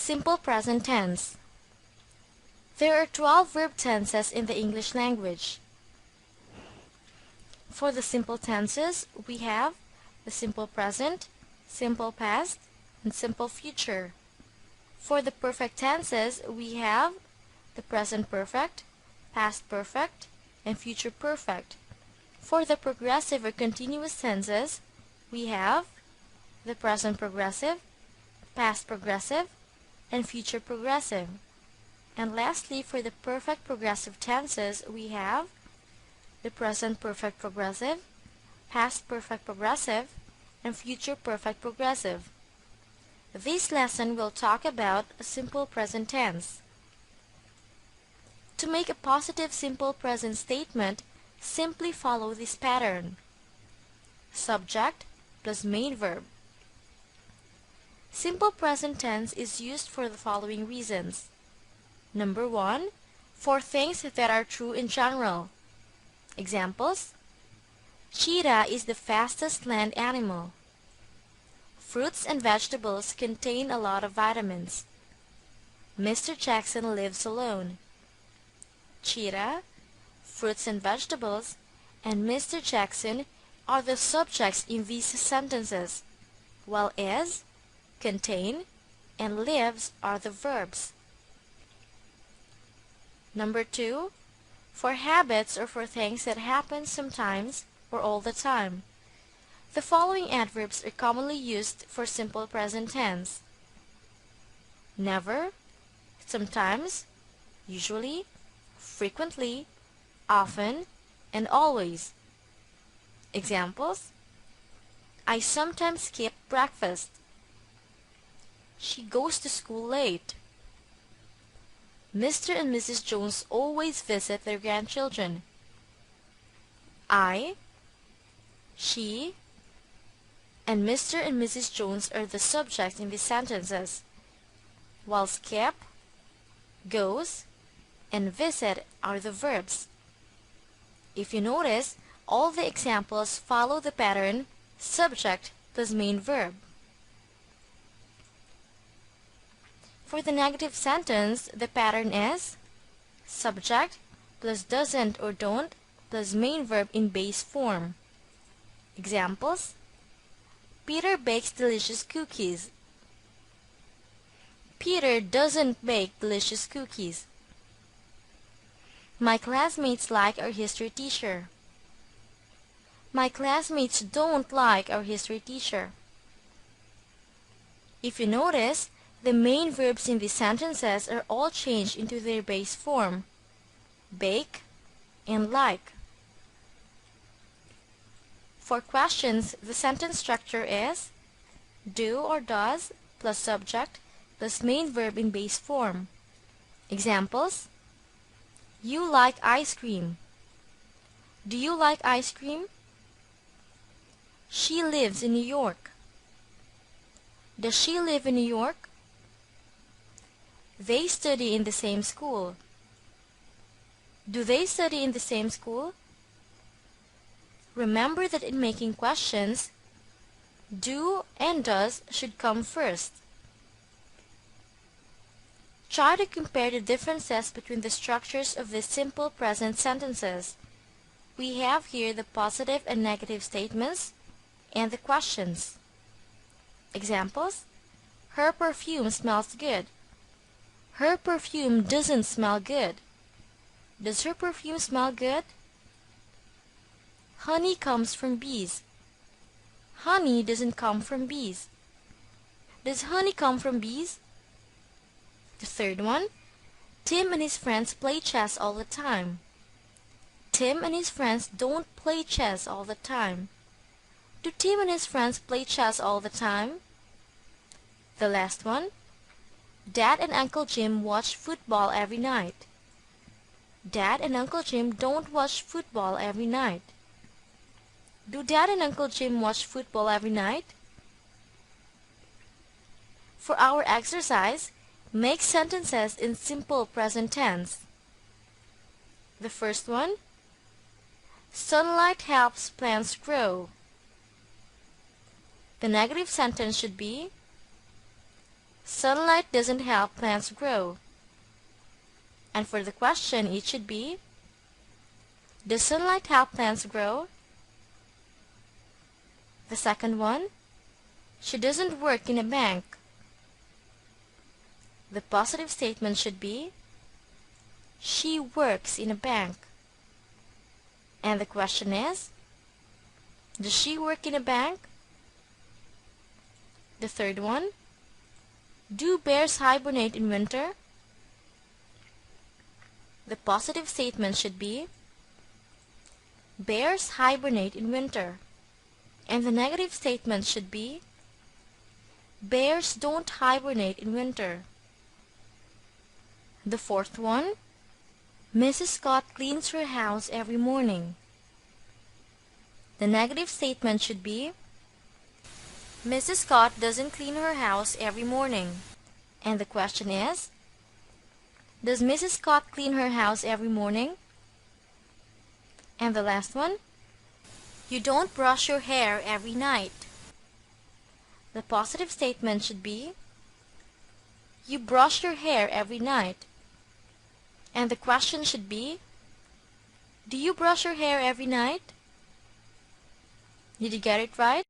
Simple present tense. There are 12 verb tenses in the English language. For the simple tenses, we have the simple present, simple past, and simple future. For the perfect tenses, we have the present perfect, past perfect, and future perfect. For the progressive or continuous tenses, we have the present progressive, past progressive, and future progressive. And lastly, for the perfect progressive tenses, we have the present perfect progressive, past perfect progressive, and future perfect progressive. This lesson will talk about a simple present tense. To make a positive simple present statement, simply follow this pattern. Subject plus main verb. Simple present tense is used for the following reasons. Number 1, for things that are true in general. Examples: cheetah is the fastest land animal. Fruits and vegetables contain a lot of vitamins. Mr. Jackson lives alone. Cheetah, fruits and vegetables, and Mr. Jackson are the subjects in these sentences, while is, contain, and lives are the verbs. Number 2, for habits or for things that happen sometimes or all the time. The following adverbs are commonly used for simple present tense: never, sometimes, usually, frequently, often, and always. Examples: I sometimes skip breakfast. She goes to school late. Mr. and Mrs. Jones always visit their grandchildren. I, she, and Mr. and Mrs. Jones are the subjects in these sentences, while skip, goes, and visit are the verbs. If you notice, all the examples follow the pattern subject plus main verb. For the negative sentence, the pattern is subject plus doesn't or don't plus main verb in base form. Examples: Peter bakes delicious cookies. Peter doesn't bake delicious cookies. My classmates like our history teacher. My classmates don't like our history teacher. If you notice, the main verbs in these sentences are all changed into their base form, bake and like. For questions, the sentence structure is do or does plus subject plus main verb in base form. Examples: you like ice cream. Do you like ice cream? She lives in New York. Does she live in New York? They study in the same school. Do they study in the same school? Remember that in making questions, do and does should come first. Try to compare the differences between the structures of the simple present sentences. We have here the positive and negative statements and the questions. Examples: her perfume smells good. Her perfume doesn't smell good. Does her perfume smell good? Honey comes from bees. Honey doesn't come from bees. Does honey come from bees? The third one: Tim and his friends play chess all the time. Tim and his friends don't play chess all the time. Do Tim and his friends play chess all the time? The last one: Dad and Uncle Jim watch football every night. Dad and Uncle Jim don't watch football every night. Do Dad and Uncle Jim watch football every night? For our exercise, make sentences in simple present tense. The first one: sunlight helps plants grow. The negative sentence should be sunlight doesn't help plants grow. And for the question, it should be, does sunlight help plants grow? The second one, she doesn't work in a bank. The positive statement should be, she works in a bank. And the question is, does she work in a bank? The third one, do bears hibernate in winter? The positive statement should be, bears hibernate in winter. And the negative statement should be, bears don't hibernate in winter. The fourth one, Mrs. Scott cleans her house every morning. The negative statement should be, Mrs. Scott doesn't clean her house every morning. And the question is, does Mrs. Scott clean her house every morning? And the last one, you don't brush your hair every night. The positive statement should be, you brush your hair every night. And the question should be, do you brush your hair every night? Did you get it right?